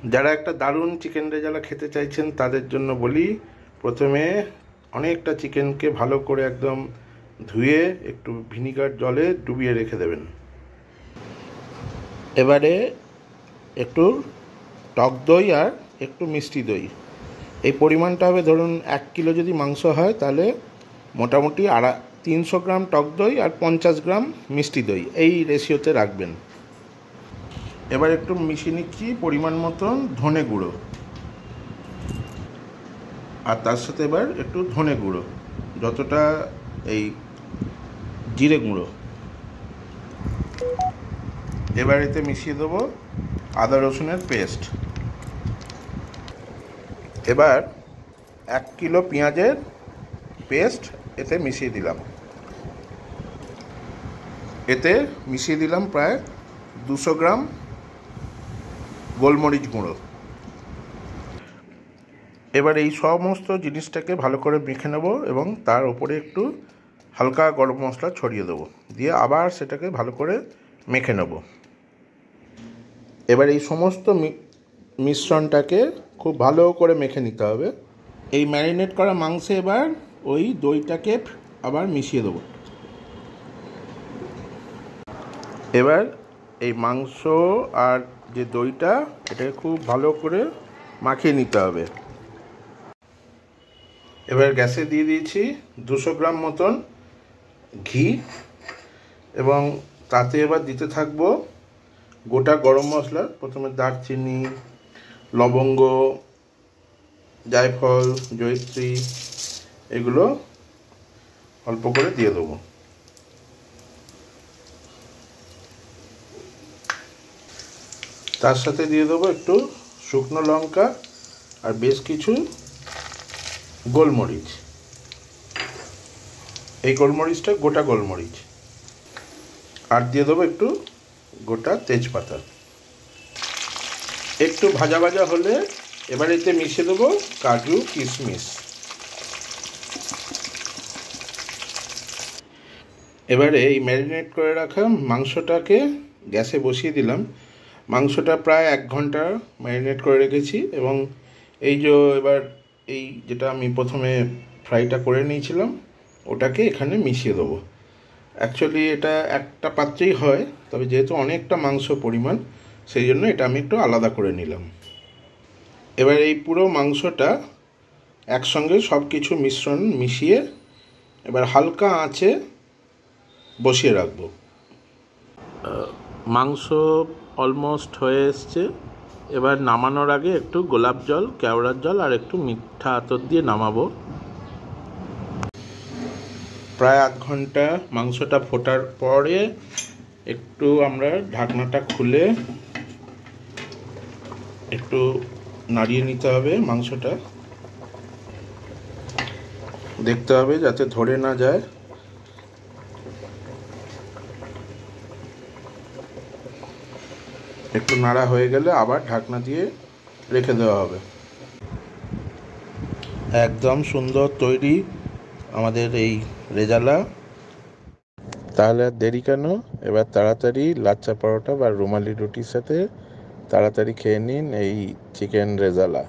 যারা একটা দারুণ চিকেন রেজালা খেতে চাইছেন তাদের জন্য বলি, প্রথমে অনেকটা চিকেনকে ভালো করে একদম ধুয়ে একটু ভিনিগার জলে ডুবিয়ে রেখে দেবেন। এবারে একটু টক দই আর একটু মিষ্টি দই, এই পরিমাণটা হবে ধরুন 1 কিলো যদি মাংস হয় তাহলে মোটামুটি 300 গ্রাম টক দই আর 50 গ্রাম মিষ্টি দই, এই রেশিওতে রাখবেন। এবার একটু মিশিয়ে নিচ্ছি পরিমাণ মতন ধনে গুঁড়ো, আর তার সাথে এবার একটু ধনে গুঁড়ো, যতটা এই জিরে গুঁড়ো। এবার এতে মিশিয়ে দেবো আদা রসুনের পেস্ট। এবার 1 কিলো পেঁয়াজের পেস্ট এতে মিশিয়ে দিলাম। এতে মিশিয়ে দিলাম প্রায় 200 গ্রাম গোলমরিচ গুঁড়ো। এবার এই সমস্ত জিনিসটাকে ভালো করে মেখে নেব এবং তার উপরে একটু হালকা গরম মশলা ছড়িয়ে দেবো, দিয়ে আবার সেটাকে ভালো করে মেখে নেব। এবার এই সমস্ত মিশ্রণটাকে খুব ভালো করে মেখে নিতে হবে। এই ম্যারিনেট করা মাংসে এবার ওই দইটাকে আবার মিশিয়ে দেবো। এবার এই মাংস আর যে দইটা, এটাকে খুব ভালো করে মাখিয়ে নিতে হবে। এবার গ্যাসে দিয়ে দিয়েছি 200 গ্রাম মতন ঘি, এবং তাতে এবার দিতে থাকবো গোটা গরম মশলা। প্রথমে দারচিনি, লবঙ্গ, জায়ফল, জয়িত্রী, এগুলো অল্প করে দিয়ে দেবো। তার সাথে দিয়ে দেবো একটু শুকনো লঙ্কা আর বেশ কিছু গোলমরিচ। এই গোলমরিচটা গোটা গোলমরিচ, আর দিয়ে দেবো একটু গোটা তেজপাতা। একটু ভাজা ভাজা হলে এবার এতে মিশিয়ে দেবো কাজু কিশমিশ। এবারে এই ম্যারিনেট করে রাখা মাংসটাকে গ্যাসে বসিয়ে দিলাম। মাংসটা প্রায় 1 ঘন্টা ম্যারিনেট করে রেখেছি, এবং এই যে এবার এই যেটা আমি প্রথমে ফ্রাইটা করে নিয়েছিলাম ওটাকে এখানে মিশিয়ে দেবো। অ্যাকচুয়ালি এটা একটা পাত্রেই হয়, তবে যেহেতু অনেকটা মাংস পরিমাণ সেই জন্য এটা আমি একটু আলাদা করে নিলাম। এবার এই পুরো মাংসটা একসঙ্গে সব কিছু মিশ্রণ মিশিয়ে এবার হালকা আঁচে বসিয়ে রাখবো। মাংস অলমোস্ট হয়ে এসছে। এবার নামানোর আগে একটু গোলাপ জল, কেওড়ার জল আর একটু মিঠা আতর দিয়ে নামাবো। প্রায় 1 ঘন্টা মাংসটা ফোটার পরে একটু আমরা ঢাকনাটা খুলে একটু নাড়িয়ে নিতে হবে। মাংসটা দেখতে হবে যাতে ধরে না যায়। একটু নাড়া হয়ে গেলে আবার ঢাকনা দিয়ে রেখে দেওয়া হবে। একদম সুন্দর তৈরি আমাদের এই রেজালা। তাহলে আর দেরি কেন, এবার তাড়াতাড়ি লাচ্চা পরোটা বা রুমালি রুটির সাথে তাড়াতাড়ি খেয়ে নিন এই চিকেন রেজালা।